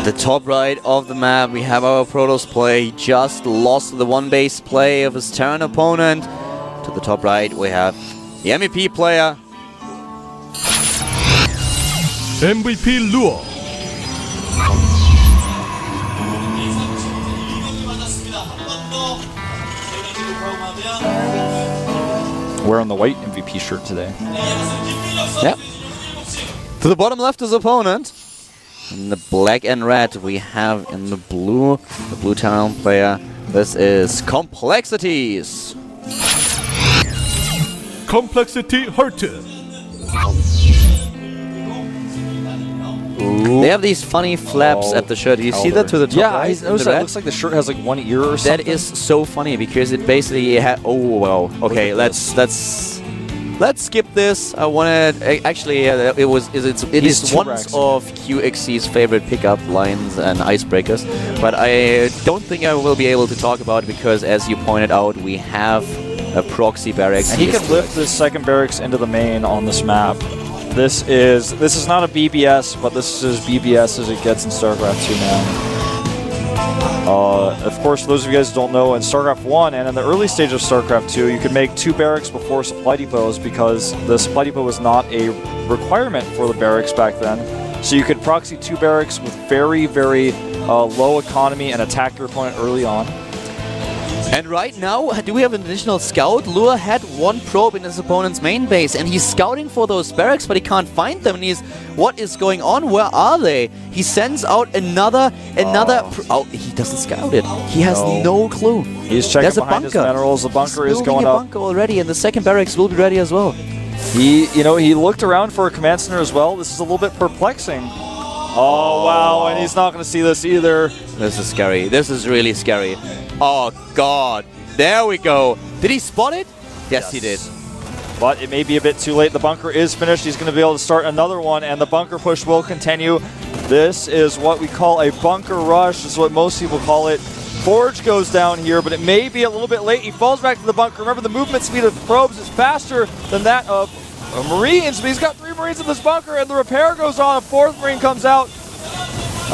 The top right of the map, we have our Protoss play. He just lost the one base play of his Terran opponent. To the top right, we have the MVP player. MVP Lure. Wearing the white MVP shirt today. Yep. To the bottom left is opponent. In the black and red, we have in the blue Terran player. This is Complexities. Complexity Hurted. They have these funny flaps at the shirt. You see that to the top right? Yeah, I noticed that. It looks like the shirt has like one ear or something. That is so funny because it basically oh wow. Okay, let's skip this. I wanted actually it is one of QXC's favorite pickup lines and icebreakers, but I don't think I will be able to talk about it because, as you pointed out, we have a proxy barracks. And he can lift this second barracks into the main on this map. This is not a BBS, but this is as BBS as it gets in StarCraft 2 now. Of course, those of you guys who don't know, in StarCraft 1 and in the early stage of StarCraft 2, you could make 2 barracks before supply depots because the supply depot was not a requirement for the barracks back then. So you could proxy 2 barracks with very, very low economy and attack your opponent early on. And right now, do we have an additional scout? Lure had 1 probe in his opponent's main base, and he's scouting for those barracks, but he can't find them. And what is going on? Where are they? He sends out another. Oh, he doesn't scout it. He has no clue. He's checking behind his minerals. The bunker is going up. Bunker already, and the second barracks will be ready as well. He looked around for a command center as well. This is a little bit perplexing. Oh, wow, and he's not going to see this either. This is scary. This is really scary. Oh, God. There we go. Did he spot it? Yes, he did. But it may be a bit too late. The bunker is finished. He's going to be able to start another one, and the bunker push will continue. This is what we call a bunker rush. This is what most people call it. Forge goes down here, but it may be a little bit late. He falls back to the bunker. Remember, the movement speed of probes is faster than that of Marines, but he's got 3 Marines in this bunker, and the repair goes on. A 4th Marine comes out.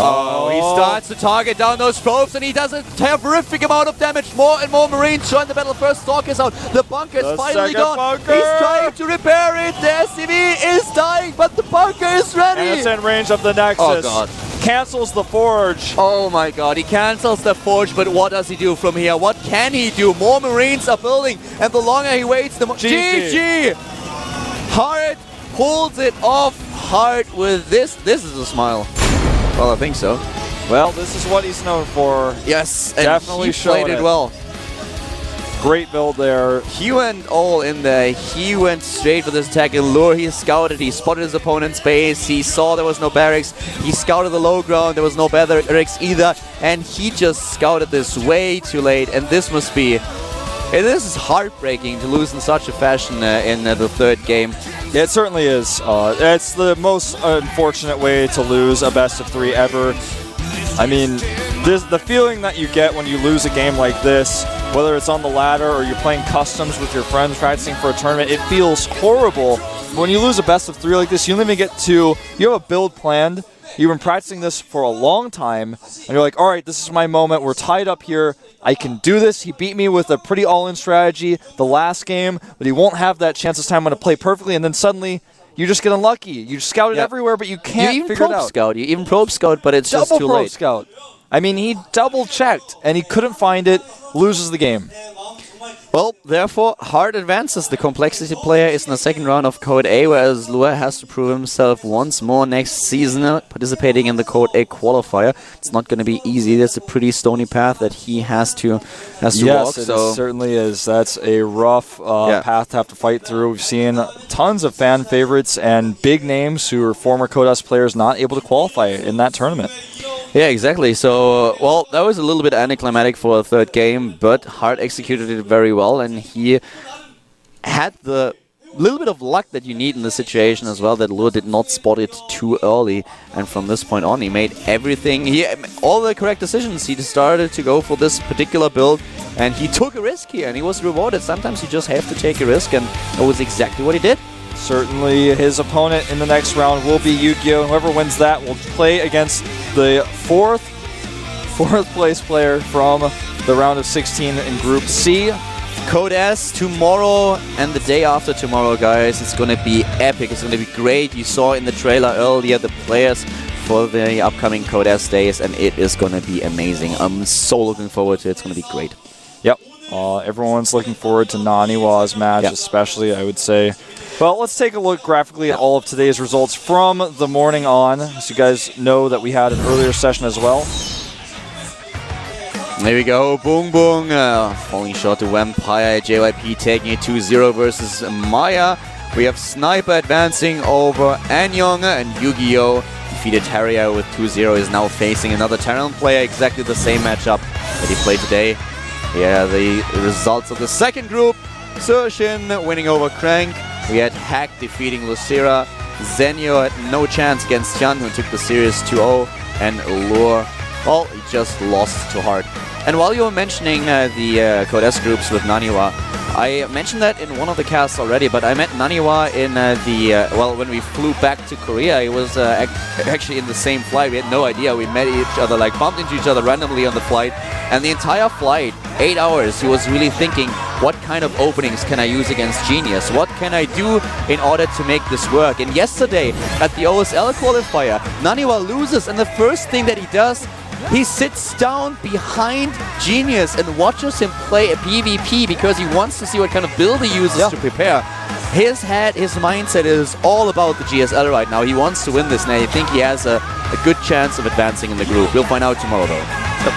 Oh, he starts to target down those probes, and he does a terrific amount of damage. More and more Marines join the battle. First Stalk is out. The bunker is finally gone. Bunker. He's trying to repair it. The SCV is dying, but the bunker is ready. And it's in range of the Nexus. Oh, God. Cancels the Forge. Oh, my God. He cancels the Forge, but what does he do from here? What can he do? More Marines are building, and the longer he waits, the more... GG! Hart pulls it off. Hart with this. This is a smile. Well, I think so. Well, this is what he's known for. Yes, and definitely he played it well. Great build there. He went all in there. He went straight for this attack. And Lure, he scouted. He spotted his opponent's base. He saw there was no barracks. He scouted the low ground. There was no barracks either. And he just scouted this way too late. And this must be... this is heartbreaking to lose in such a fashion in the 3rd game. Yeah, it certainly is. It's the most unfortunate way to lose a best of 3 ever. I mean, the feeling that you get when you lose a game like this, whether it's on the ladder or you're playing customs with your friends practicing for a tournament, it feels horrible. When you lose a best of 3 like this, you don't even get to... You have a build planned. You've been practicing this for a long time, and you're like, all right, this is my moment. We're tied up here. I can do this. He beat me with a pretty all-in strategy the last game, but he won't have that chance this time. I'm going to play perfectly, and then suddenly you just get unlucky. You scouted everywhere, but you can't figure it out. You even probe scout, but it's just too late. Double probe scout. I mean, he double-checked, and he couldn't find it, loses the game. Well, therefore, Hart advances. The Complexity player is in the 2nd round of Code A, whereas Lure has to prove himself once more next season, participating in the Code A qualifier. It's not going to be easy. That's a pretty stony path that he has to walk. Yes, it certainly is. That's a rough path to have to fight through. We've seen tons of fan favorites and big names who are former Code S players not able to qualify in that tournament. Yeah, exactly. So, well, that was a little bit anticlimactic for a 3rd game, but Hart executed it very well, and he had the little bit of luck that you need in the situation as well, that Lure did not spot it too early, and from this point on, he made all the correct decisions. He started to go for this particular build, and he took a risk here, and he was rewarded. Sometimes you just have to take a risk, and that was exactly what he did. certainly his opponent in the next round will be Yu-Gi-Oh! Whoever wins that will play against the fourth place player from the round of 16 in Group C. Code S tomorrow and the day after tomorrow, guys. It's going to be epic. It's going to be great. You saw in the trailer earlier the players for the upcoming Code S days, and it is going to be amazing. I'm so looking forward to it. It's going to be great. Yep. Everyone's looking forward to Naniwa's match, especially, I would say. Well, let's take a look graphically at all of today's results from the morning on, so you guys know that we had an earlier session as well. There we go, Boong Boong, falling short to Vampire, JYP taking it 2-0 versus Maya. We have Sniper advancing over Anyong, and Yu-Gi-Oh! Defeated Terrier with 2-0, is now facing another Terran player, exactly the same matchup that he played today. Yeah, the results of the second group, Surshin winning over Crank. We had Hack defeating Lucera, Zenyo had no chance against Hyun, who took the series 2-0, and Lure, well, he just lost to Hart. And while you were mentioning the Code S groups with Naniwa, I mentioned that in one of the casts already, but I met Naniwa in well, when we flew back to Korea. It was actually in the same flight. We had no idea. We met each other, like bumped into each other randomly on the flight. And the entire flight, 8 hours, he was really thinking, what kind of openings can I use against Genius? What can I do in order to make this work? And yesterday, at the OSL qualifier, Naniwa loses, and the first thing that he does, he sits down behind Genius and watches him play a PvP because he wants to see what kind of build he uses to prepare. His head, his mindset is all about the GSL right now. He wants to win this, and I think he has a good chance of advancing in the group. We'll find out tomorrow, though.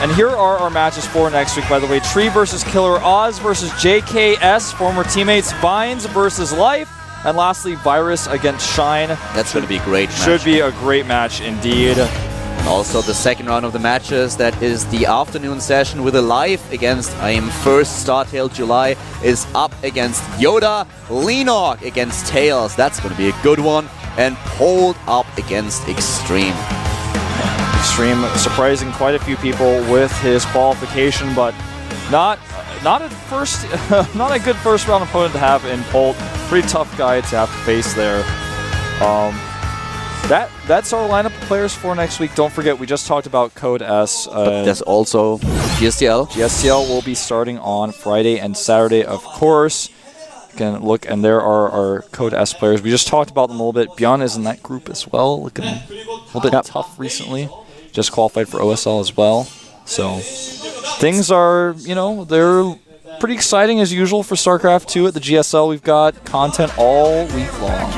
And here are our matches for next week, by the way. Tree versus Killer, Oz versus JKS, former teammates, Vines versus Life, and lastly, Virus against Shine. That's going to be a great match. Should be a great match indeed. Also, the second round of the matches, that is the afternoon session with a Life against I Am First. StarTale July is up against Yoda. Lenok against Tails. That's going to be a good one. And Pulled up against Extreme. Extreme surprising quite a few people with his qualification, but not a good first round opponent to have in Polt. Pretty tough guy to have to face there. That's our lineup of players for next week. Don't forget, we just talked about Code S. But there's also GSL. GSL will be starting on Friday and Saturday, of course. You can look, and there are our Code S players. We just talked about them a little bit. Beyond is in that group as well. Looking a little bit tough recently. Just qualified for OSL as well. So things are, they're pretty exciting as usual for StarCraft 2 at the GSL. We've got content all week long.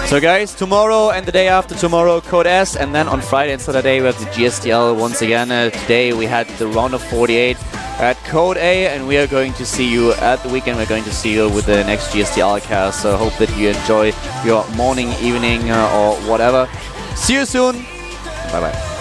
So guys, tomorrow and the day after tomorrow, Code S, and then on Friday and Saturday we have the GSTL once again. Today we had the round of 48 at Code A, and we are going to see you at the weekend. We're going to see you with the next GSTL cast. So I hope that you enjoy your morning, evening, or whatever. See you soon. Bye-bye.